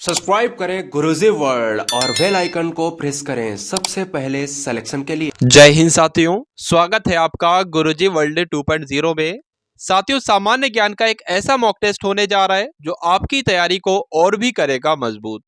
Subscribe करें गुरुजी world और bell icon को प्रेस करें सबसे पहले सिलेक्शन के लिए। जय हिंद साथियों, स्वागत है आपका गुरुजी वर्ल्ड 2.0 में। साथियों, सामान्य ज्ञान का एक ऐसा मॉक टेस्ट होने जा रहा है जो आपकी तैयारी को और भी करेगा मजबूत।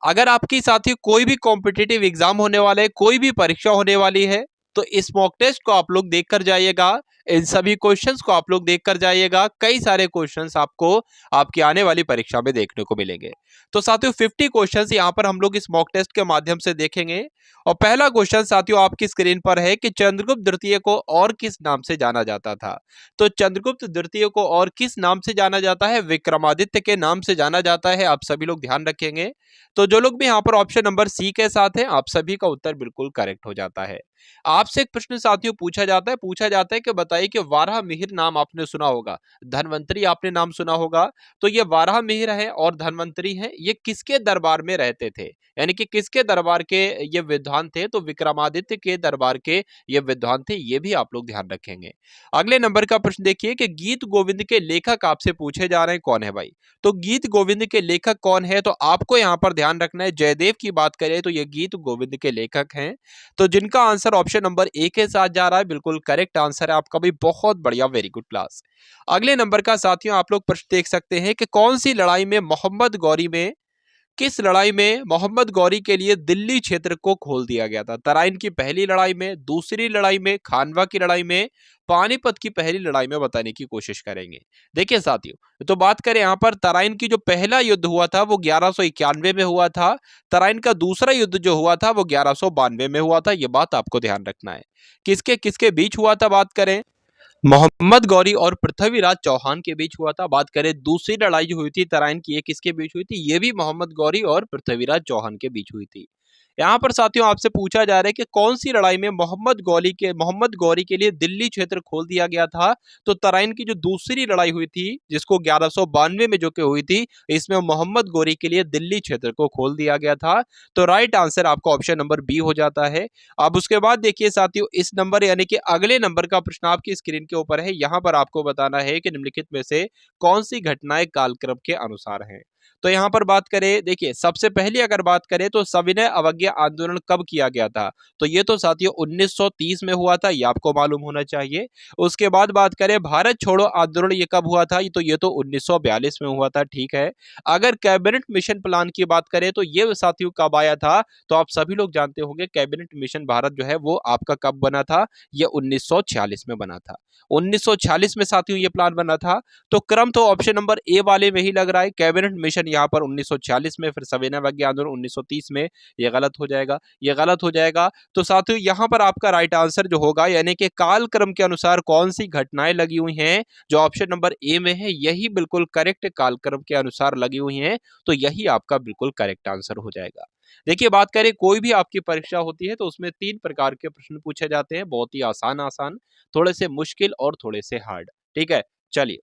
अगर आपकी साथियों कोई भी कॉम्पिटिटिव एग्जाम होने वाला है, कोई भी परीक्षा होने वाली है, तो इस मॉक टेस्ट को आप लोग देख कर जाइएगा। इन सभी क्वेश्चंस को आप लोग देख कर जाइएगा। कई सारे क्वेश्चंस आपको आपकी आने वाली परीक्षा में देखने को मिलेंगे। तो साथियों 50 क्वेश्चंस यहाँ पर हम लोग इस मॉक टेस्ट के माध्यम से देखेंगे। और पहला क्वेश्चन साथियों आपकी स्क्रीन पर है कि चंद्रगुप्त द्वितीय को और किस नाम से जाना जाता था। तो चंद्रगुप्त द्वितीय को और किस नाम से जाना जाता है? विक्रमादित्य के नाम से जाना जाता है। आप सभी लोग ध्यान रखेंगे। तो जो लोग भी यहाँ पर ऑप्शन नंबर सी के साथ हैं, आप सभी का उत्तर बिल्कुल करेक्ट हो जाता है। आपसे एक प्रश्न साथियों पूछा जाता है कि बताइए कि वाराह मिहिर नाम आपने सुना होगा, धनवंतरी आपने नाम सुना होगा। तो ये वाराह मिहिर है और धनवंतरी है, ये किसके दरबार में रहते थे? यानी कि किसके दरबार के ये विद्वान थे? तो विक्रमादित्य के दरबार के ये विद्वान थे। ये भी आप लोग ध्यान रखेंगे। अगले नंबर का प्रश्न देखिए कि गीत गोविंद के लेखक आपसे पूछे जा रहे हैं, कौन है भाई? तो गीत गोविंद के लेखक कौन है? तो आपको यहाँ पर ध्यान रखना है। जयदेव की बात करें तो ये गीत गोविंद के लेखक हैं। तो जिनका आंसर ऑप्शन नंबर ए के साथ जा रहा है, बिल्कुल करेक्ट आंसर है आपका भी। बहुत बढ़िया, वेरी गुड क्लास। अगले नंबर का साथियों आप लोग प्रश्न देख सकते हैं कि कौन सी लड़ाई में मोहम्मद गौरी में किस लड़ाई में मोहम्मद गौरी के लिए दिल्ली क्षेत्र को खोल दिया गया था? तराइन की पहली लड़ाई में, दूसरी लड़ाई में, खानवा की लड़ाई में, पानीपत की पहली लड़ाई में बताने की कोशिश करेंगे। देखिए साथियों, तो बात करें यहाँ पर तराइन की जो पहला युद्ध हुआ था वो 1191 में हुआ था। तराइन का दूसरा युद्ध जो हुआ था वो 1192 में हुआ था। ये बात आपको ध्यान रखना है। किसके किसके बीच हुआ था? बात करें मोहम्मद गौरी और पृथ्वीराज चौहान के बीच हुआ था। बात करें दूसरी लड़ाई जो हुई थी तराइन की, ये किसके बीच हुई थी? ये भी मोहम्मद गौरी और पृथ्वीराज चौहान के बीच हुई थी। यहाँ पर साथियों आपसे पूछा जा रहा है कि कौन सी लड़ाई में मोहम्मद गौरी के लिए दिल्ली क्षेत्र खोल दिया गया था? तो तराइन की जो दूसरी लड़ाई हुई थी, जिसको 1192 में जो कि हुई थी, इसमें मोहम्मद गौरी के लिए दिल्ली क्षेत्र को खोल दिया गया था। तो राइट आंसर आपका ऑप्शन नंबर बी हो जाता है। अब उसके बाद देखिए साथियों, इस नंबर यानी कि अगले नंबर का प्रश्न आपकी स्क्रीन के ऊपर है। यहां पर आपको बताना है कि निम्नलिखित में से कौन सी घटनाएं कालक्रम के अनुसार हैं। तो यहां पर बात करें, देखिए सबसे पहले अगर बात करें तो सविनय अवज्ञा आंदोलन कब किया गया था? तो ये तो साथियों 1930 में हुआ था, ये आपको मालूम होना चाहिए। उसके बाद बात करें भारत छोड़ो आंदोलन, ये कब हुआ था? तो ये तो 1942 में हुआ था, ठीक है। अगर कैबिनेट मिशन प्लान की बात करें तो ये साथियों कब आया था? तो आप सभी लोग जानते होंगे कैबिनेट मिशन भारत जो है वो आपका कब बना था? ये 1946 में बना था। 1946 में साथियों ये प्लान बना था। तो क्रम तो ऑप्शन नंबर ए वाले में ही लग रहा है। कैबिनेट मिशन यहाँ पर 1946 में, फिर सविनय अवज्ञा आंदोलन 1930 में। ये गलत हो जाएगा, ये गलत हो जाएगा। तो साथियों यहाँ पर आपका राइट आंसर जो होगा, यानी कि कालक्रम के अनुसार कौन सी घटनाएं लगी हुई हैं, जो ऑप्शन नंबर ए में है, यही बिल्कुल करेक्ट कालक्रम के अनुसार लगी हुई हैं। तो यही आपका बिल्कुल करेक्ट आंसर हो जाएगा। देखिए बात करें, कोई भी आपकी परीक्षा होती है तो उसमें 3 प्रकार के प्रश्न पूछे जाते हैं। बहुत ही आसान आसान, थोड़े से मुश्किल और थोड़े से हार्ड। ठीक है, चलिए।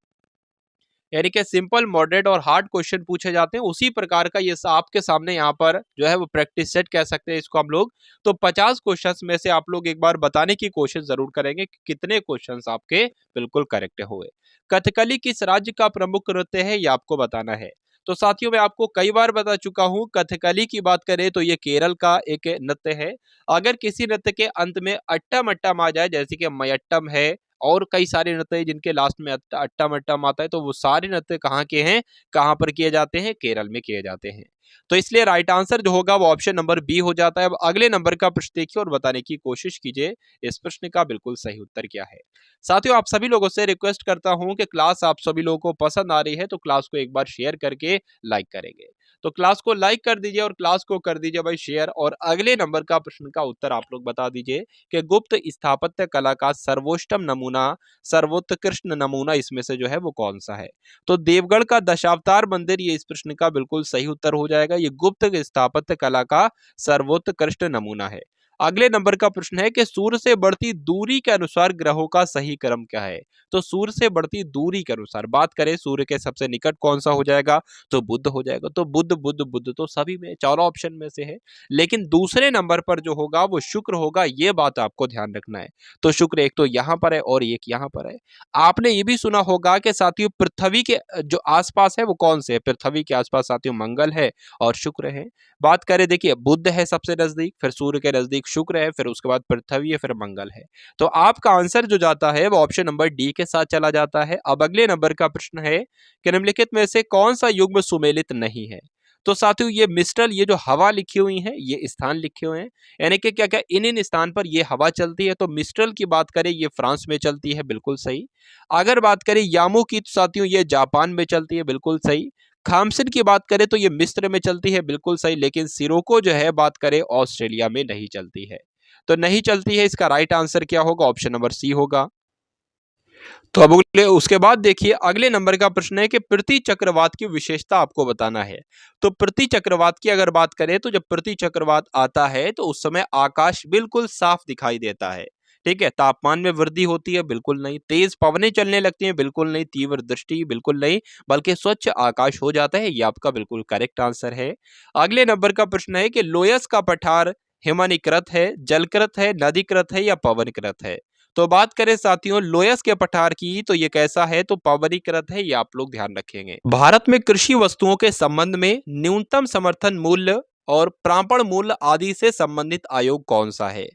यानी कि सिंपल, मॉडरेट और हार्ड क्वेश्चन पूछे जाते हैं। उसी प्रकार का ये आपके सामने यहाँ पर जो है वो प्रैक्टिस सेट कह सकते हैं इसको हम लोग। तो 50 क्वेश्चंस में से आप लोग एक बार बताने की कोशिश जरूर करेंगे कि कितने क्वेश्चंस आपके बिल्कुल करेक्ट हुए। कथकली किस राज्य का प्रमुख नृत्य है, ये आपको बताना है। तो साथियों मैं आपको कई बार बता चुका हूं, कथकली की बात करें तो ये केरल का एक नृत्य है। अगर किसी नृत्य के अंत में अट्टम अट्टम आ जाए, जैसे कि मयट्टम है और कई सारे नृत्य हैं जिनके लास्ट में अट्टम अट्टम आता है, तो वो सारे नृत्य कहाँ के हैं, कहाँ पर किए जाते हैं? केरल में किए जाते हैं। तो इसलिए राइट आंसर जो होगा वो ऑप्शन नंबर बी हो जाता है। अब अगले नंबर का प्रश्न देखिए और बताने की कोशिश कीजिए इस प्रश्न का बिल्कुल सही उत्तर क्या है। साथियों आप सभी लोगों से रिक्वेस्ट करता हूं कि क्लास आप सभी लोगों को पसंद आ रही है तो क्लास को एक बार शेयर करके लाइक करेंगे। तो क्लास को लाइक कर दीजिए और क्लास को कर दीजिए भाई शेयर। और अगले नंबर का प्रश्न का उत्तर आप लोग बता दीजिए कि गुप्त स्थापत्य कला का सर्वोत्तम नमूना, सर्वोत्कृष्ट नमूना इसमें से जो है वो कौन सा है? तो देवगढ़ का दशावतार मंदिर ये इस प्रश्न का बिल्कुल सही उत्तर हो जाएगा। ये गुप्त स्थापत्य कला का सर्वोत्कृष्ट नमूना है। अगले नंबर का प्रश्न है कि सूर्य से बढ़ती दूरी के अनुसार ग्रहों का सही क्रम क्या है। तो सूर्य से बढ़ती दूरी के अनुसार बात करें, सूर्य के सबसे निकट कौन सा हो जाएगा, तो बुध हो जाएगा। तो बुध बुध बुध तो सभी में, चारों ऑप्शन में से है। लेकिन दूसरे नंबर पर जो होगा वो शुक्र होगा, ये बात आपको ध्यान रखना है। तो शुक्र एक तो यहाँ पर है और एक यहाँ पर है। आपने ये भी सुना होगा कि साथियों पृथ्वी के जो आसपास है वो कौन से है, पृथ्वी के आसपास साथियों मंगल है और शुक्र है। बात करें, देखिए बुध है सबसे नजदीक, फिर सूर्य के नजदीक शुक्र है, फिर उसके बाद पृथ्वी है, फिर मंगल है। तो आपका आंसर जो जाता है वो ऑप्शन नंबर डी के साथ चला जाता है। अब अगले नंबर का प्रश्न है कि निम्नलिखित में से कौन सा युग्म सुमेलित नहीं है। तो साथियों ये मिस्टल, ये जो हवा लिखी हुई है, ये स्थान लिखे हुए हैं, यानी कि क्या क्या इन इन स्थान पर ये हवा चलती है। तो मिस्ट्रल की बात करें, ये फ्रांस में चलती है, बिल्कुल सही। अगर बात करें यामू की, तो साथियों ये जापान में चलती है, बिल्कुल सही। खामसिन की बात करें तो ये मिस्र में चलती है, बिल्कुल सही। लेकिन सिरोको जो है बात करें ऑस्ट्रेलिया में नहीं चलती है। तो नहीं चलती है, इसका राइट आंसर क्या होगा, ऑप्शन नंबर सी होगा। तो अब उसके बाद देखिए अगले नंबर का प्रश्न है कि पृथ्वी चक्रवात की विशेषता आपको बताना है। तो पृथ्वी चक्रवात की अगर बात करें तो जब पृथ्वी चक्रवात आता है तो उस समय आकाश बिल्कुल साफ दिखाई देता है। ठीक है, तापमान में वृद्धि होती है, बिल्कुल नहीं। तेज पवनें चलने लगती हैं, बिल्कुल नहीं। तीव्र दृष्टि, बिल्कुल नहीं। बल्कि स्वच्छ आकाश हो जाता है, ये आपका बिल्कुल करेक्ट आंसर है। अगले नंबर का प्रश्न है कि लोयस का पठार हिमानीकृत है, जलकृत है, नदीकृत है या पवनकृत है। तो बात करें साथियों लोयस के पठार की, तो ये कैसा है, तो पवनीकृत है, ये आप लोग ध्यान रखेंगे। भारत में कृषि वस्तुओं के संबंध में न्यूनतम समर्थन मूल्य और प्रापण मूल्य आदि से संबंधित आयोग कौन सा है।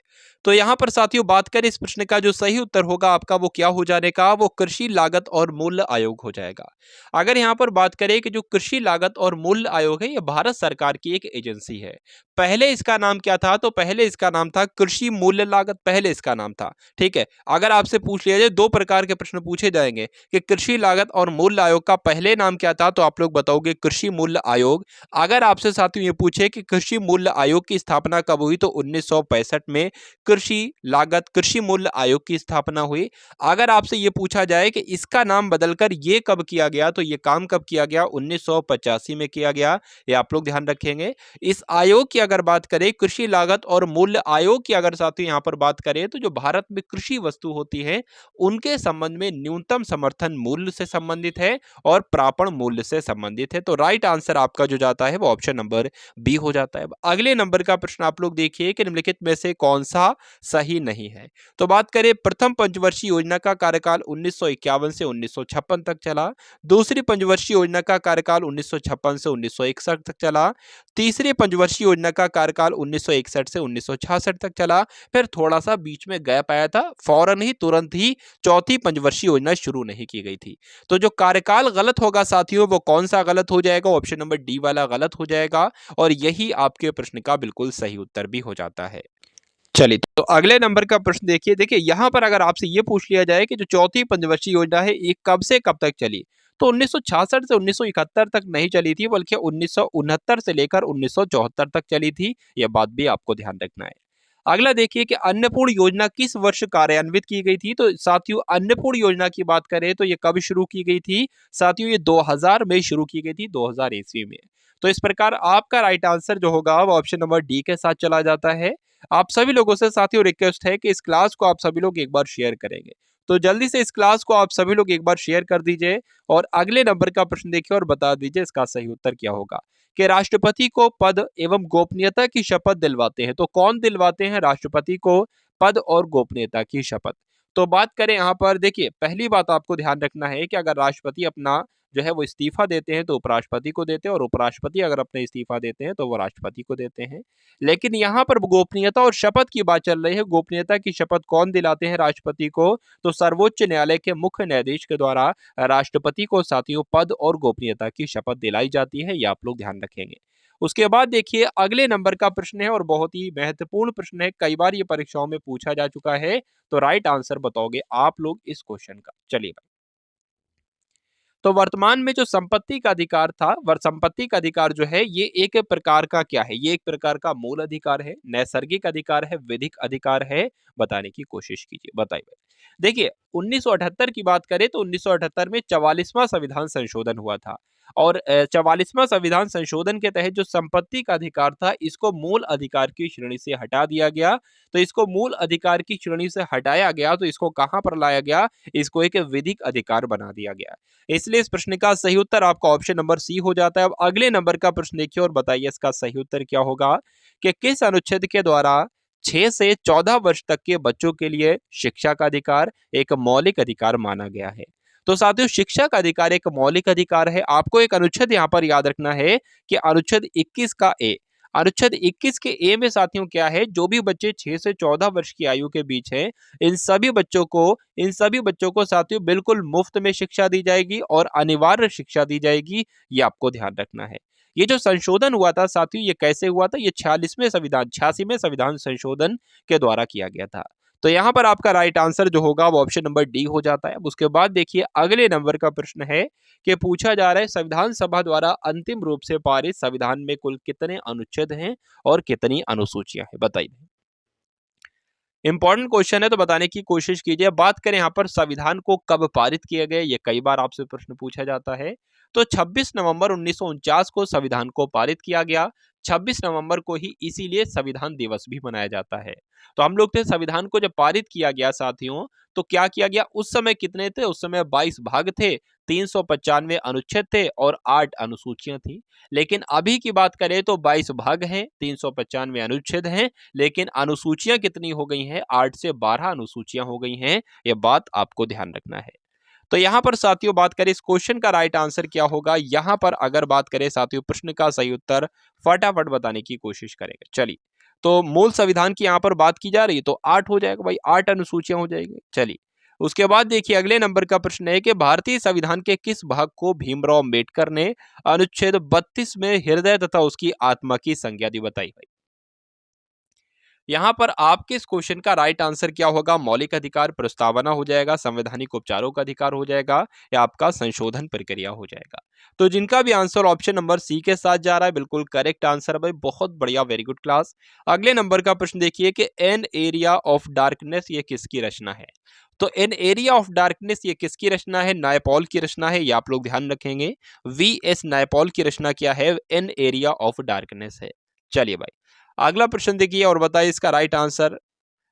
तो यहाँ पर साथियों बात करें इस प्रश्न का, जो सही उत्तर होगा आपका वो क्या हो जाने का, वो कृषि लागत और मूल्य आयोग हो जाएगा। अगर यहाँ पर बात करें कि जो कृषि लागत और मूल्य आयोग है, ये भारत सरकार की एक एजेंसी है। पहले इसका नाम क्या था, तो पहले इसका नाम था कृषि मूल्य लागत, पहले इसका नाम था। ठीक है, अगर आपसे पूछ लिया जाए, दो प्रकार के प्रश्न पूछे जाएंगे कि कृषि लागत और मूल्य आयोग का पहले नाम क्या था, तो आप लोग बताओगे कृषि मूल्य आयोग। अगर आपसे साथियों ये पूछे कि कृषि मूल्य आयोग की स्थापना कब हुई, तो 1965 में कृषि लागत कृषि मूल्य आयोग की स्थापना हुई। अगर आपसे ये पूछा जाए कि इसका नाम बदलकर ये कब किया गया, तो ये काम कब किया गया, 1985 में किया गया, ये आप लोग ध्यान रखेंगे। इस आयोग की अगर बात करें, कृषि लागत और मूल्य आयोग की अगर साथियों यहाँ पर बात करें, तो जो भारत में कृषि वस्तु होती है उनके संबंध में न्यूनतम समर्थन मूल्य से संबंधित है और प्रापण मूल्य से संबंधित है। तो राइट आंसर आपका जो जाता है वो ऑप्शन नंबर बी हो जाता है। अगले नंबर का प्रश्न आप लोग देखिए कि निम्नलिखित में से कौन सा सही नहीं है। तो बात करें प्रथम पंचवर्षीय योजना का कार्यकाल 1951 से 1956 तक चला। दूसरी पंचवर्षीय योजना का कार्यकाल 1956 से 1961 तक चला। तीसरी पंचवर्षीय योजना का कार्यकाल 1961 से 1966 तक चला। फिर थोड़ा सा बीच में गैप आया था, फौरन ही तुरंत ही चौथी पंचवर्षीय योजना शुरू नहीं की गई थी। तो जो कार्यकाल गलत होगा साथियों, वो कौन सा गलत हो जाएगा, ऑप्शन नंबर डी वाला गलत हो जाएगा और यही आपके प्रश्न का बिल्कुल सही उत्तर भी हो जाता है। चलिए, तो अगले नंबर का प्रश्न देखिए। देखिए यहाँ पर अगर आपसे ये पूछ लिया जाए कि जो चौथी पंचवर्षीय योजना है ये कब से कब तक चली, तो 1966 से 1971 तक नहीं चली थी, बल्कि 1969 से लेकर 1974 तक चली थी। यह बात भी आपको ध्यान रखना है। अगला देखिए कि अन्नपूर्ण योजना किस वर्ष कार्यान्वित की गई थी। तो साथियों अन्नपूर्ण योजना की बात करें तो ये कब शुरू की गई थी, साथियों ये 2000 में शुरू की गई थी, 2000 ईस्वी में। तो इस प्रकार आपका राइट आंसर जो होगा वो ऑप्शन नंबर डी के साथ चला जाता है। आप सभी लोगों से साथियों रिक्वेस्ट है कि इस क्लास को आप सभी लोग एक बार शेयर करेंगे, तो जल्दी से इस क्लास को आप सभी लोग एक बार शेयर कर दीजिए और अगले नंबर का प्रश्न देखिए और बता दीजिए इसका सही उत्तर क्या होगा। कि राष्ट्रपति को पद एवं गोपनीयता की शपथ दिलवाते हैं, तो कौन दिलवाते हैं राष्ट्रपति को पद और गोपनीयता की शपथ। तो बात करें यहाँ पर, देखिए पहली बात आपको ध्यान रखना है कि अगर राष्ट्रपति अपना जो है वो इस्तीफा देते हैं तो उपराष्ट्रपति को देते हैं, और उपराष्ट्रपति अगर अपने इस्तीफा देते हैं तो वो राष्ट्रपति को देते हैं। लेकिन यहाँ पर गोपनीयता और शपथ की बात चल रही है। गोपनीयता की शपथ कौन दिलाते हैं राष्ट्रपति को, तो सर्वोच्च न्यायालय के मुख्य न्यायाधीश के द्वारा राष्ट्रपति को साथियों पद और गोपनीयता की शपथ दिलाई जाती है, ये आप लोग ध्यान रखेंगे। उसके बाद देखिए अगले नंबर का प्रश्न है और बहुत ही महत्वपूर्ण प्रश्न है, कई बार ये परीक्षाओं में पूछा जा चुका है। तो राइट आंसर बताओगे आप लोग इस क्वेश्चन का। चलिए भाई, तो वर्तमान में जो संपत्ति का अधिकार था, वर संपत्ति का अधिकार जो है ये एक प्रकार का क्या है, ये एक प्रकार का मूल अधिकार है, नैसर्गिक अधिकार है, विधिक अधिकार है, बताने की कोशिश कीजिए, बताइए। देखिए 1978 की बात करें तो 1978 में 44वां संविधान संशोधन हुआ था और 44वां संविधान संशोधन के तहत जो संपत्ति का अधिकार था इसको मूल अधिकार की श्रेणी से हटा दिया गया। तो इसको मूल अधिकार की श्रेणी से हटाया गया तो इसको कहां पर लाया गया, इसको एक विधिक अधिकार बना दिया गया। इसलिए इस प्रश्न का सही उत्तर आपका ऑप्शन नंबर सी हो जाता है। अब अगले नंबर का प्रश्न देखिए और बताइए इसका सही उत्तर क्या होगा कि किस अनुच्छेद के द्वारा 6 से 14 वर्ष तक के बच्चों के लिए शिक्षा का अधिकार एक मौलिक अधिकार माना गया है। तो साथियों शिक्षा का अधिकार एक मौलिक अधिकार है। आपको एक अनुच्छेद यहाँ पर याद रखना है कि अनुच्छेद 21 का ए, अनुच्छेद 21 के ए में साथियों क्या है, जो भी बच्चे 6 से 14 वर्ष की आयु के बीच हैं इन सभी बच्चों को साथियों बिल्कुल मुफ्त में शिक्षा दी जाएगी और अनिवार्य शिक्षा दी जाएगी। ये आपको ध्यान रखना है। ये जो संशोधन हुआ था साथियों ये कैसे हुआ था, ये 86वें संविधान संशोधन के द्वारा किया गया था। तो यहाँ पर आपका राइट आंसर जो होगा वो ऑप्शन नंबर डी हो जाता है। अब उसके बाद देखिए अगले नंबर का प्रश्न है कि पूछा जा रहा है संविधान सभा द्वारा अंतिम रूप से पारित संविधान में कुल कितने अनुच्छेद हैं और कितनी अनुसूचियां हैं, बताइए। इंपॉर्टेंट क्वेश्चन है तो बताने की कोशिश कीजिए। बात करें यहाँ पर संविधान को कब पारित किया गया, ये कई बार आपसे प्रश्न पूछा जाता है। तो 26 नवंबर 1949 को संविधान को पारित किया गया। 26 नवंबर को ही इसीलिए संविधान दिवस भी मनाया जाता है। तो हम लोग थे संविधान को जब पारित किया गया साथियों तो क्या किया गया, उस समय कितने थे, उस समय 22 भाग थे, 395 अनुच्छेद थे और 8 अनुसूचियां थी। लेकिन अभी की बात करें तो 22 भाग हैं, 395 अनुच्छेद हैं, लेकिन अनुसूचियां कितनी हो गई हैं, 8 से 12 अनुसूचियां हो गई हैं। यह बात आपको ध्यान रखना है। तो यहां पर साथियों बात करें इस क्वेश्चन का राइट आंसर क्या होगा, यहां पर अगर बात करें साथियों प्रश्न का सही उत्तर फटाफट बताने की कोशिश करेंगे। चलिए तो मूल संविधान की यहां पर बात की जा रही है तो 8 हो जाएगा भाई, 8 अनुसूचियां हो जाएगी। चलिए उसके बाद देखिए अगले नंबर का प्रश्न है कि भारतीय संविधान के किस भाग को भीमराव अंबेडकर ने अनुच्छेद 32 में हृदय तथा उसकी आत्मा की संज्ञा दी, बताई भाई। यहाँ पर आपके इस क्वेश्चन का राइट आंसर क्या होगा, मौलिक अधिकार प्रस्तावना हो जाएगा, संवैधानिक उपचारों का अधिकार हो जाएगा या आपका संशोधन प्रक्रिया हो जाएगा। तो जिनका भी आंसर ऑप्शन नंबर सी के साथ जा रहा है बिल्कुल करेक्ट आंसर भाई, बहुत बढ़िया, वेरी गुड क्लास। अगले नंबर का प्रश्न देखिए कि एन एरिया ऑफ डार्कनेस ये किसकी रचना है। तो एन एरिया ऑफ डार्कनेस ये किसकी रचना है, नायपॉल की रचना है, ये आप लोग ध्यान रखेंगे। वी एस नायपॉल की रचना क्या है, एन एरिया ऑफ डार्कनेस है। चलिए भाई अगला प्रश्न देखिए और बताइए इसका राइट आंसर।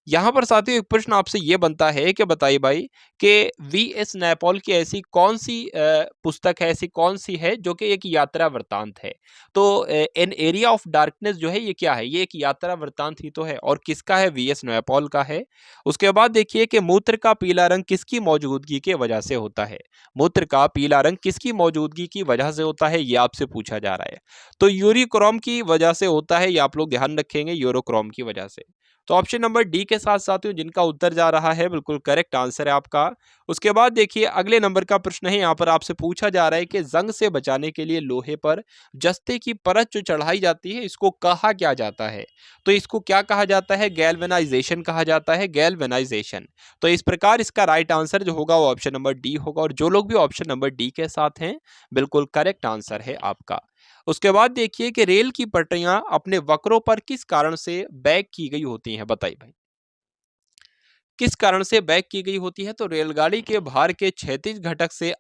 यहाँ पर साथियों एक प्रश्न आपसे ये बनता है कि बताइए भाई कि वी एस नायपॉल की ऐसी कौन सी पुस्तक है, ऐसी कौन सी है जो कि एक यात्रा वृत्तांत है। तो एन एरिया ऑफ डार्कनेस जो है ये क्या है, ये एक यात्रा वृत्तांत ही तो है और किसका है, वी एस नायपॉल का है। उसके बाद देखिए कि मूत्र का पीला रंग किसकी मौजूदगी के वजह से होता है, मूत्र का पीला रंग किसकी मौजूदगी की वजह से होता है, ये आपसे पूछा जा रहा है। तो यूरिक्रोम की वजह से होता है, ये आप लोग ध्यान रखेंगे, यूरोक्रोम की वजह से। तो ऑप्शन नंबर डी के साथ साथियों जिनका उत्तर जा रहा है बिल्कुल करेक्ट आंसर है आपका। उसके बाद देखिए अगले नंबर का प्रश्न है, यहाँ पर आपसे पूछा जा रहा है कि जंग से बचाने के लिए लोहे पर जस्ते की परत जो चढ़ाई जाती है इसको कहा क्या जाता है। तो इसको क्या कहा जाता है, गैल्वेनाइजेशन कहा जाता है, गैल्वेनाइजेशन। तो इस प्रकार इसका राइट आंसर जो होगा वो ऑप्शन नंबर डी होगा और जो लोग भी ऑप्शन नंबर डी के साथ हैं बिल्कुल करेक्ट आंसर है आपका। उसके बाद देखिए कि रेल की पटरियां अपने वक्रों पर किस कारण से बैक की गई होती हैं, बताइए भाई। किस कारण से बैक की गई होती है, तो रेलगाड़ी के भार के क्षैतिज घटक से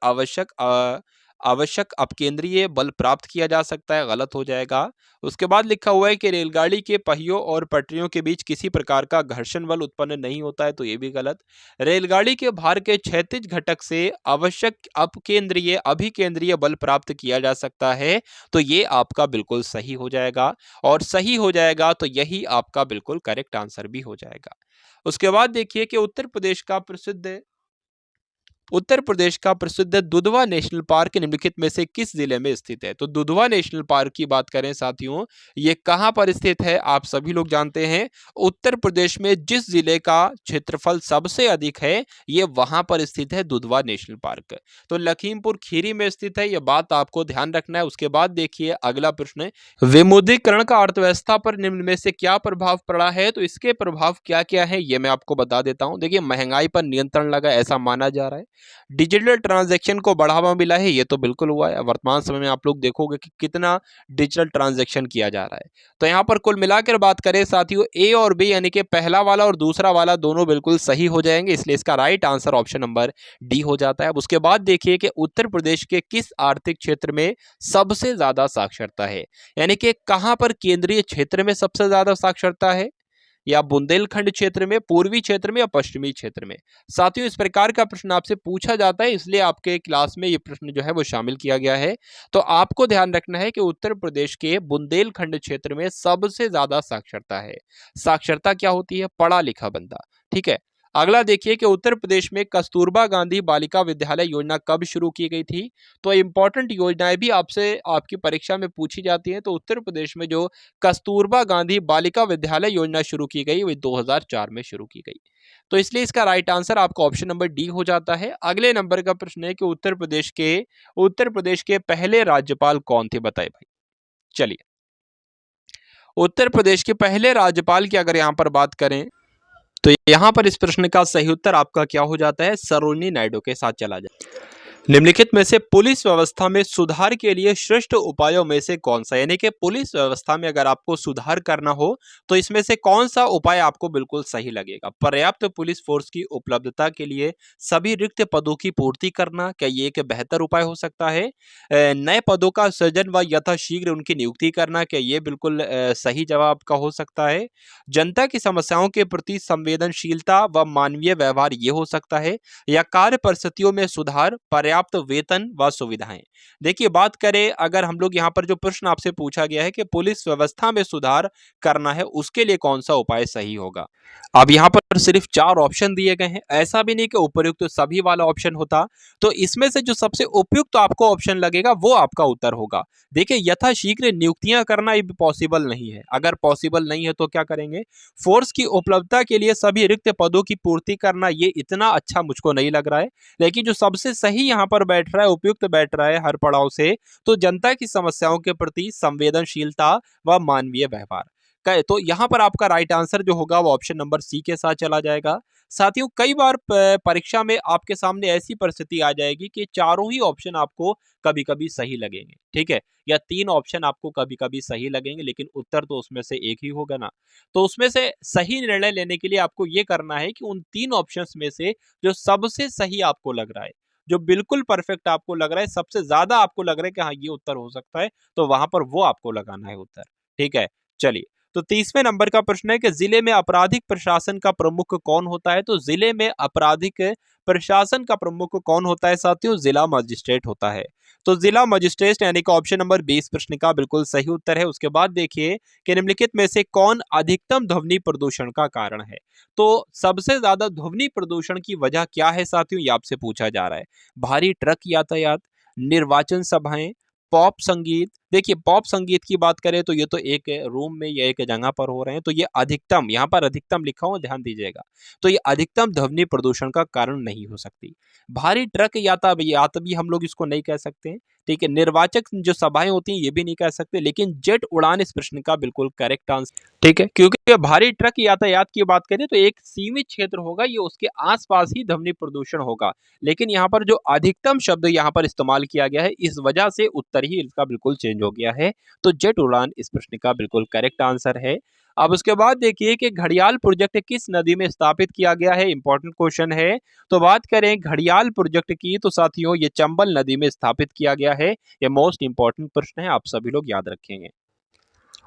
आवश्यक अपकेंद्रीय बल प्राप्त किया जा सकता है, गलत हो जाएगा। उसके बाद लिखा हुआ है कि रेलगाड़ी के पहियों और पटरियों के बीच किसी प्रकार का घर्षण बल उत्पन्न नहीं होता है, तो ये भी गलत। रेलगाड़ी के भार के क्षैतिज घटक से आवश्यक अपकेंद्रीय अभिकेंद्रीय बल प्राप्त किया जा सकता है, तो ये आपका बिल्कुल सही हो जाएगा और सही हो जाएगा तो यही आपका बिल्कुल करेक्ट आंसर भी हो जाएगा। उसके बाद देखिए कि उत्तर प्रदेश का प्रसिद्ध दुधवा नेशनल पार्क निम्नलिखित में से किस जिले में स्थित है। तो दुधवा नेशनल पार्क की बात करें साथियों ये कहां पर स्थित है, आप सभी लोग जानते हैं उत्तर प्रदेश में जिस जिले का क्षेत्रफल सबसे अधिक है ये वहां पर स्थित है दुधवा नेशनल पार्क। तो लखीमपुर खीरी में स्थित है, यह बात आपको ध्यान रखना है। उसके बाद देखिए अगला प्रश्न, विमुद्रीकरण का अर्थव्यवस्था पर निम्न में से क्या प्रभाव पड़ा है। तो इसके प्रभाव क्या क्या है ये मैं आपको बता देता हूं। देखिए महंगाई पर नियंत्रण लगा ऐसा माना जा रहा है, डिजिटल ट्रांजैक्शन को बढ़ावा मिला है, ये तो बिल्कुल हुआ है। वर्तमान समय में आप लोग देखोगे कि कितना डिजिटल ट्रांजैक्शन किया जा रहा है। तो यहाँ पर कुल मिलाकर बात करें साथियों, ए और बी यानी कि पहला वाला और दूसरा वाला दोनों बिल्कुल सही हो जाएंगे, इसलिए इसका right answer option number D हो जाता है। अब उसके बाद देखिए कि उत्तर प्रदेश के किस आर्थिक क्षेत्र में सबसे ज्यादा साक्षरता है, यानी कि कहां पर केंद्रीय क्षेत्र में सबसे ज्यादा साक्षरता है, या बुंदेलखंड क्षेत्र में, पूर्वी क्षेत्र में, या पश्चिमी क्षेत्र में। साथियों इस प्रकार का प्रश्न आपसे पूछा जाता है, इसलिए आपके क्लास में ये प्रश्न जो है वो शामिल किया गया है। तो आपको ध्यान रखना है कि उत्तर प्रदेश के बुंदेलखंड क्षेत्र में सबसे ज्यादा साक्षरता है। साक्षरता क्या होती है? पढ़ा लिखा बंदा। ठीक है। अगला देखिए कि उत्तर प्रदेश में कस्तूरबा गांधी बालिका विद्यालय योजना कब शुरू की गई थी। तो इंपॉर्टेंट योजनाएं भी आपसे आपकी परीक्षा में पूछी जाती हैं। तो उत्तर प्रदेश में जो कस्तूरबा गांधी बालिका विद्यालय योजना शुरू की गई, वह 2004 में शुरू की गई। तो इसलिए इसका राइट आंसर आपका ऑप्शन नंबर डी हो जाता है। अगले नंबर का प्रश्न है कि उत्तर प्रदेश के पहले राज्यपाल कौन थे, बताए भाई। चलिए, उत्तर प्रदेश के पहले राज्यपाल की अगर यहां पर बात करें तो यहां पर इस प्रश्न का सही उत्तर आपका क्या हो जाता है? सरोजिनी नायडू के साथ चला जाए। निम्नलिखित में से पुलिस व्यवस्था में सुधार के लिए श्रेष्ठ उपायों में से कौन सा, यानी कि पुलिस व्यवस्था में अगर आपको सुधार करना हो तो इसमें से कौन सा उपाय आपको बिल्कुल सही लगेगा? पर्याप्त पुलिस फोर्स की उपलब्धता के लिए सभी रिक्त पदों की पूर्ति करना, क्या ये एक बेहतर उपाय हो सकता है? नए पदों का सृजन व यथाशीघ्र उनकी नियुक्ति करना, क्या ये बिल्कुल सही जवाब का हो सकता है? जनता की समस्याओं के प्रति संवेदनशीलता व मानवीय व्यवहार, ये हो सकता है? या कार्य परिस्थितियों में सुधार, पर्याप्त वेतन व सुविधाएं? देखिए, बात करें अगर हम लोग यहाँ पर जो प्रश्न आपसे पूछा गया है कि पुलिस व्यवस्था में सुधार करना है, उसके लिए कौन सा उपाय सही होगा। अब यहाँ पर सिर्फ 4 ऑप्शन दिए गए हैं, ऐसा भी नहीं कि उपयुक्त तो सभी वाला ऑप्शन होता। तो इसमें से जो सबसे उपयुक्त तो आपको ऑप्शन लगेगा वो आपका उत्तर होगा। देखिए, यथाशीघ्र नियुक्तियां करना ये पॉसिबल नहीं है। अगर पॉसिबल नहीं है तो क्या करेंगे? फोर्स की उपलब्धता के लिए सभी रिक्त पदों की पूर्ति करना, ये इतना अच्छा मुझको नहीं लग रहा है। लेकिन जो सबसे सही यहाँ पर बैठ रहा है, उपयुक्त बैठ रहा है हर पड़ाव से, तो जनता की समस्याओं के प्रति संवेदनशीलता व मानवीय व्यवहार तो यहाँ पर आपका राइट आंसर जो होगा वो ऑप्शन नंबर सी के साथ चला जाएगा। साथियों, कई बार परीक्षा में आपके सामने ऐसी परिस्थिति आ जाएगी कि चारों ही ऑप्शन आपको कभी कभी सही लगेंगे, ठीक है, या 3 ऑप्शन आपको कभी कभी सही लगेंगे, लेकिन उत्तर तो उसमें से एक ही होगा ना। तो उसमें से सही निर्णय लेने के लिए आपको ये करना है कि उन 3 ऑप्शंस में से जो सबसे सही आपको लग रहा है, जो बिल्कुल परफेक्ट आपको लग रहा है, सबसे ज्यादा आपको लग रहा है कि हाँ ये उत्तर हो सकता है, तो वहां पर वो आपको लगाना है उत्तर। ठीक है, चलिए। तो 30वें नंबर का प्रश्न है कि जिले में आपराधिक प्रशासन का प्रमुख कौन होता है। तो जिले में आपराधिक प्रशासन का प्रमुख कौन होता है साथियों? जिला मजिस्ट्रेट होता है। तो जिला मजिस्ट्रेट यानी कि ऑप्शन नंबर 20 प्रश्न का बिल्कुल सही उत्तर है। उसके बाद देखिए कि निम्नलिखित में से कौन अधिकतम ध्वनि प्रदूषण का कारण है। तो सबसे ज्यादा ध्वनि प्रदूषण की वजह क्या है साथियों, ये आपसे पूछा जा रहा है। भारी ट्रक यातायात, निर्वाचन सभाएं, पॉप संगीत। देखिए, पॉप संगीत की बात करें तो ये तो एक रूम में या एक जगह पर हो रहे हैं, तो ये अधिकतम, यहाँ पर अधिकतम लिखा हुआ, ध्यान दीजिएगा। तो ये अधिकतम ध्वनि प्रदूषण का कारण नहीं हो सकती। भारी ट्रक यातायात भी हम लोग इसको नहीं कह सकते। ठीक है, निर्वाचक जो सभाएं होती हैं ये भी नहीं कह सकते, लेकिन जेट उड़ान इस प्रश्न का बिल्कुल करेक्ट आंसर। ठीक है, क्योंकि ये भारी ट्रक यातायात की बात करें तो एक सीमित क्षेत्र होगा, ये उसके आसपास ही ध्वनि प्रदूषण होगा। लेकिन यहाँ पर जो अधिकतम शब्द यहाँ पर इस्तेमाल किया गया है, इस वजह से उत्तर ही इसका बिल्कुल चेंज हो गया है। तो जेट उड़ान इस प्रश्न का बिल्कुल करेक्ट आंसर है। अब उसके बाद देखिए कि घड़ियाल प्रोजेक्ट किस नदी में स्थापित किया गया है। इंपॉर्टेंट क्वेश्चन है। तो बात करें घड़ियाल प्रोजेक्ट की तो साथियों ये चंबल नदी में स्थापित किया गया है। ये मोस्ट इंपॉर्टेंट प्रश्न है, आप सभी लोग याद रखेंगे।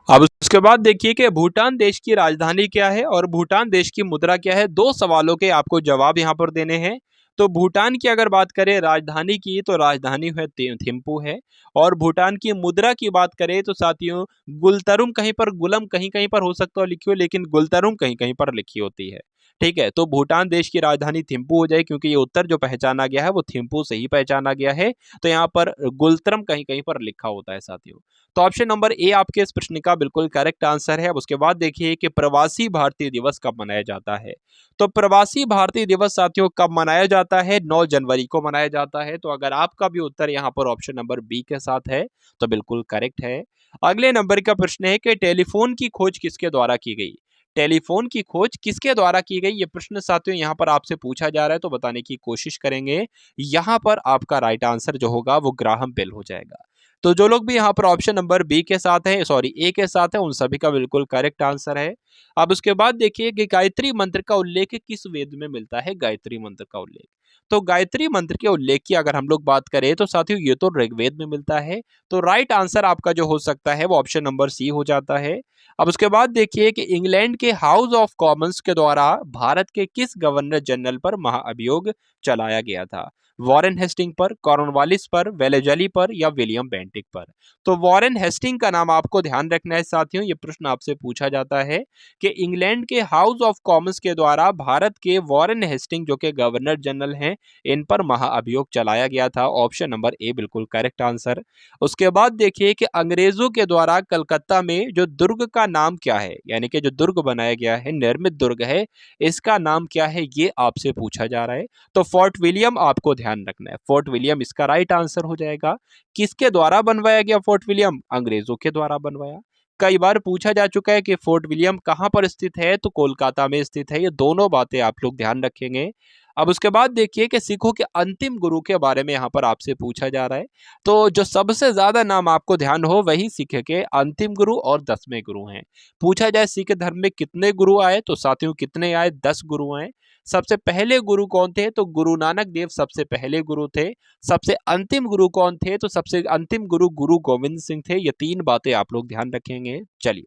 अब उसके बाद देखिए कि भूटान देश की राजधानी क्या है और भूटान देश की मुद्रा क्या है। 2 सवालों के आपको जवाब यहाँ पर देने हैं। तो भूटान की अगर बात करें राजधानी की, तो राजधानी है थिम्पू है। और भूटान की मुद्रा की बात करें तो साथियों गुलतरुम कहीं पर, गुलम कहीं कहीं पर हो सकता है लिखी हो, लेकिन गुलतरुम कहीं कहीं पर लिखी होती है। ठीक है, तो भूटान देश की राजधानी थिम्पू हो जाए, क्योंकि ये उत्तर जो पहचाना गया है वो थिम्पू से ही पहचाना गया है। तो यहाँ पर गुलतरम कहीं कहीं पर लिखा होता है साथियों। तो ऑप्शन नंबर ए आपके इस प्रश्न का बिल्कुल करेक्ट आंसर है। अब उसके बाद देखिए कि प्रवासी भारतीय दिवस कब मनाया जाता है। तो प्रवासी भारतीय दिवस साथियों कब मनाया जाता है? 9 जनवरी को मनाया जाता है। तो अगर आपका भी उत्तर यहाँ पर ऑप्शन नंबर बी के साथ है तो बिल्कुल करेक्ट है। अगले नंबर का प्रश्न है कि टेलीफोन की खोज किसके द्वारा की गई। टेलीफोन की खोज किसके द्वारा की गई? ये प्रश्न साथियों यहाँ पर आपसे पूछा जा रहा है, तो बताने की कोशिश करेंगे। यहाँ पर आपका राइट आंसर जो होगा वो ग्राहम बेल हो जाएगा। तो जो लोग भी यहाँ पर ऑप्शन नंबर बी के साथ है, सॉरी ए के साथ है, उन सभी का बिल्कुल करेक्ट आंसर है। अब उसके बाद देखिए कि गायत्री मंत्र का उल्लेख किस वेद में मिलता है? गायत्री मंत्र का उल्लेख, तो गायत्री मंत्र के उल्लेख की अगर हम लोग बात करें तो साथियों ये तो ऋग्वेद में मिलता है। तो राइट आंसर आपका जो हो सकता है वो ऑप्शन नंबर सी हो जाता है। अब उसके बाद देखिए कि इंग्लैंड के हाउस ऑफ कॉमन्स के द्वारा भारत के किस गवर्नर जनरल पर महाअभियोग चलाया गया था? वॉरेन हेस्टिंग पर, कॉर्नवालिस पर, वेलेजली पर या विलियम बेंटिक पर? तो वॉरेन हेस्टिंग का नाम आपको ध्यान रखना है साथियों, ये प्रश्न आपसे पूछा जाता है कि इंग्लैंड के हाउस ऑफ कॉमन्स के द्वारा भारत के वॉरेन हेस्टिंग जो कि गवर्नर जनरल हैं, इन पर महाअभियोग चलाया गया था। ऑप्शन नंबर ए बिल्कुल करेक्ट आंसर। उसके बाद देखिए कि अंग्रेजों के द्वारा कलकत्ता में जो दुर्ग का नाम क्या है, यानी कि जो दुर्ग बनाया गया है, निर्मित दुर्ग है, इसका नाम क्या है, ये आपसे पूछा जा रहा है। तो फोर्ट विलियम आपको ध्यान रखना है, फोर्ट विलियम इसका राइट आंसर हो जाएगा। किसके द्वारा बनवाया गया फोर्ट विलियम? अंग्रेजों के द्वारा बनवाया। कई बार पूछा जा चुका है कि फोर्ट विलियम कहां पर स्थित है, तो कोलकाता में स्थित है। ये दोनों बातें आप लोग ध्यान रखेंगे। अब उसके बाद देखिए कि सिखों के अंतिम गुरु के बारे में यहाँ पर आपसे पूछा जा रहा है। तो जो सबसे ज्यादा नाम आपको ध्यान हो वही सिख के अंतिम गुरु और 10वें गुरु हैं। पूछा जाए सिख धर्म में कितने गुरु आए, तो साथियों कितने आए? 10 गुरु आए। सबसे पहले गुरु कौन थे? तो गुरु नानक देव सबसे पहले गुरु थे। सबसे अंतिम गुरु कौन थे? तो सबसे अंतिम गुरु गुरु गोविंद सिंह थे। ये 3 बातें आप लोग ध्यान रखेंगे। चलिए,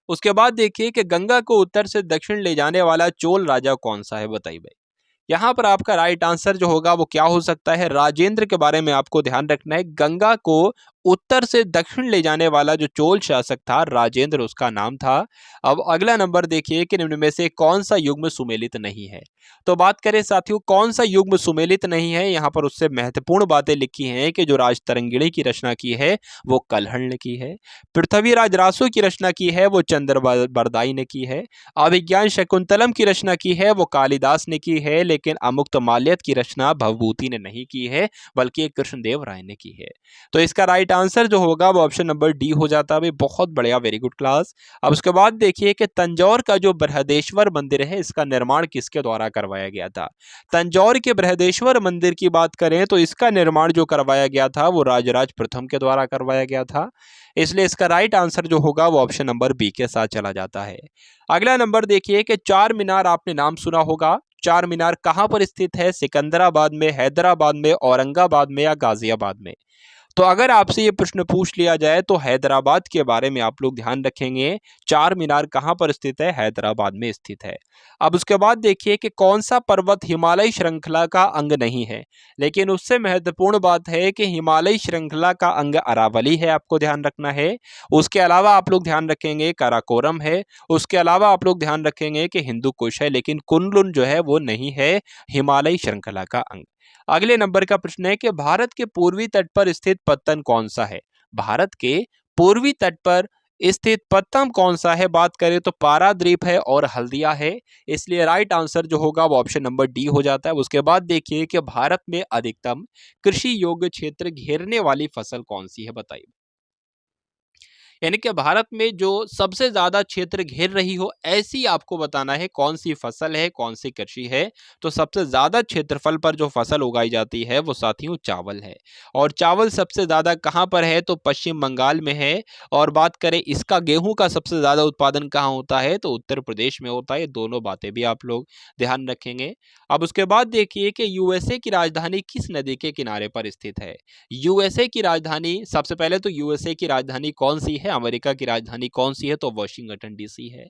उसके बाद देखिए कि गंगा को उत्तर से दक्षिण ले जाने वाला चोल राजा कौन सा है? बताइए भाई। यहाँ पर आपका राइट आंसर जो होगा वो क्या हो सकता है? राजेंद्र के बारे में आपको ध्यान रखना है। गंगा को उत्तर से दक्षिण ले जाने वाला जो चोल शासक था, राजेंद्र उसका नाम था। अब अगला नंबर देखिए कि निम्न में से कौन सा युग्म सुमेलित नहीं है? तो बात करें साथियों कौन सा युग्म सुमेलित नहीं है, यहाँ पर उससे महत्वपूर्ण बातें लिखी हैं कि जो राजतरंगिणी की रचना की है वो कल्हड़ ने की है, पृथ्वीराज रासो की रचना की है वो चंद्र बरदाई ने की है, अभिज्ञान शकुंतलम की रचना की है वो कालिदास ने की है, लेकिन अमुक्तमाल्यद की रचना भवभूति ने नहीं की है बल्कि कृष्णदेव राय ने की है। तो इसका राइट आंसर जो होगा वो ऑप्शन नंबर डी हो जाता है। बहुत बढ़िया, वेरी गुड क्लास। अब उसके बाद देखिए कि तंजौर का जो बृहदेश्वर मंदिर है इसका निर्माण किसके द्वारा करवाया गया था? तंजौर के बृहदेश्वर मंदिर की बात करें तो इसका निर्माण जो करवाया गया था वो राजराज प्रथम के द्वारा करवाया गया था। इसलिए इसका राइट आंसर जो होगा वो ऑप्शन नंबर बी के साथ चला जाता है। अगला नंबर देखिए कि चार मीनार आपने नाम सुना होगा। चार मीनार कहां पर स्थित है? सिकंदराबाद में, हैदराबाद में, औरंगाबाद में या गाजियाबाद में? तो अगर आपसे ये प्रश्न पूछ लिया जाए तो हैदराबाद के बारे में आप लोग ध्यान रखेंगे। चार मीनार कहाँ पर स्थित है? हैदराबाद में स्थित है। अब उसके बाद देखिए कि कौन सा पर्वत हिमालय श्रृंखला का अंग नहीं है, लेकिन उससे महत्वपूर्ण बात है कि हिमालय श्रृंखला का अंग अरावली है, आपको ध्यान रखना है। उसके अलावा आप लोग ध्यान रखेंगे काराकोरम है। उसके अलावा आप लोग ध्यान रखेंगे कि हिंदू कुश है, लेकिन कुनलुन जो है वो नहीं है हिमालय श्रृंखला का अंग। अगले नंबर का प्रश्न है कि भारत के पूर्वी तट पर स्थित पत्तन कौन सा है? भारत के पूर्वी तट पर स्थित पत्तन कौन सा है? बात करें तो पाराद्वीप है और हल्दिया है। इसलिए राइट आंसर जो होगा वो ऑप्शन नंबर डी हो जाता है। उसके बाद देखिए कि भारत में अधिकतम कृषि योग्य क्षेत्र घेरने वाली फसल कौन सी है? बताइए। यानी कि भारत में जो सबसे ज्यादा क्षेत्र घेर रही हो ऐसी आपको बताना है कौन सी फसल है, कौन सी कृषि है। तो सबसे ज्यादा क्षेत्रफल पर जो फसल उगाई जाती है वो साथियों चावल है। और चावल सबसे ज्यादा कहाँ पर है? तो पश्चिम बंगाल में है। और बात करें इसका गेहूं का सबसे ज्यादा उत्पादन कहाँ होता है? तो उत्तर प्रदेश में होता है। ये दोनों बातें भी आप लोग ध्यान रखेंगे। अब उसके बाद देखिए कि यूएसए की राजधानी किस नदी के किनारे पर स्थित है? यूएसए की राजधानी, सबसे पहले तो यूएसए की राजधानी कौन सी है? अमेरिका की राजधानी कौन सी है? तो वॉशिंगटन डीसी है।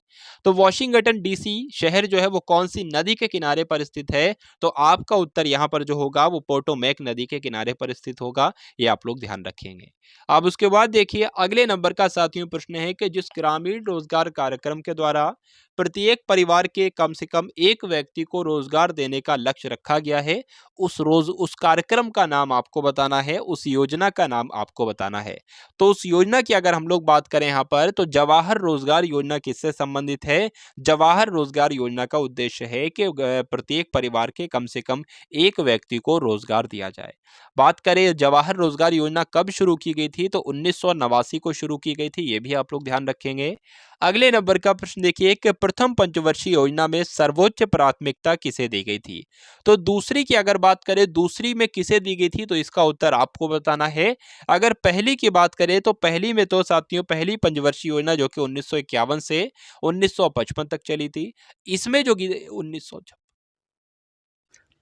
तो वॉशिंगटन डीसी शहर जो है वो कौन सी नदी के किनारे पर स्थित है? तो आपका उत्तर यहाँ पर जो होगा वो पोटोमैक नदी के किनारे पर स्थित होगा। ये आप लोग ध्यान रखेंगे। अब उसके बाद देखिए अगले नंबर का साथियों प्रश्न है कि जिस ग्रामीण रोजगार कार्यक्रम के द्वारा प्रत्येक परिवार के कम से कम एक व्यक्ति को रोजगार देने का लक्ष्य रखा गया है, उस कार्यक्रम का नाम आपको बताना है, उस योजना का नाम आपको बताना है। तो उस योजना की अगर हम लोग बात करें यहाँ पर तो जवाहर रोजगार योजना किससे संबंधित है? जवाहर रोजगार योजना का उद्देश्य है कि प्रत्येक परिवार के कम से कम एक व्यक्ति को रोजगार दिया जाए। बात करें जवाहर रोजगार योजना कब शुरू की गई थी? तो 1989 को शुरू की गई थी। ये भी आप लोग ध्यान रखेंगे। अगले नंबर का प्रश्न देखिए कि प्रथम पंचवर्षीय योजना में सर्वोच्च प्राथमिकता किसे दी गई थी। तो दूसरी की अगर बात करें, दूसरी में किसे दी गई थी, तो इसका उत्तर आपको बताना है। अगर पहली की बात करें तो पहली में तो साथियों पहली पंचवर्षीय योजना जो कि 1951 से 1955 तक चली थी, इसमें जो 1900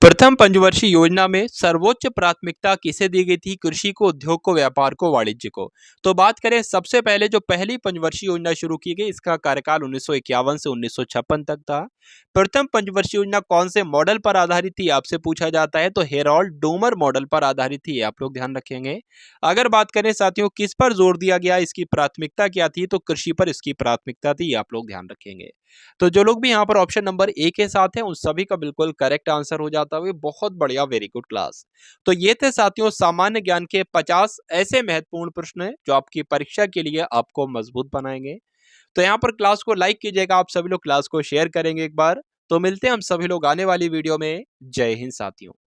प्रथम पंचवर्षीय योजना में सर्वोच्च प्राथमिकता किसे दी गई थी? कृषि को, उद्योग को, व्यापार को, वाणिज्य को। तो बात करें सबसे पहले जो पहली पंचवर्षीय योजना शुरू की गई, इसका कार्यकाल 1951 से 1956 तक था। प्रथम पंचवर्षीय योजना कौन से मॉडल पर आधारित थी आपसे पूछा जाता है, तो हेरोल्ड डोमर मॉडल पर आधारित थी, आप लोग ध्यान रखेंगे। अगर बात करें साथियों किस पर जोर दिया गया, इसकी प्राथमिकता क्या थी, तो कृषि पर इसकी प्राथमिकता थी, आप लोग ध्यान रखेंगे। तो जो लोग भी यहाँ पर ऑप्शन नंबर ए के साथ हैं उन सभी का बिल्कुल करेक्ट आंसर हो जाता है। बहुत बढ़िया, वेरी गुड क्लास। तो ये थे साथियों सामान्य ज्ञान के 50 ऐसे महत्वपूर्ण प्रश्न हैं जो आपकी परीक्षा के लिए आपको मजबूत बनाएंगे। तो यहाँ पर क्लास को लाइक कीजिएगा, आप सभी लोग क्लास को शेयर करेंगे एक बार। तो मिलते हैं हम सभी लोग आने वाली वीडियो में। जय हिंद साथियों।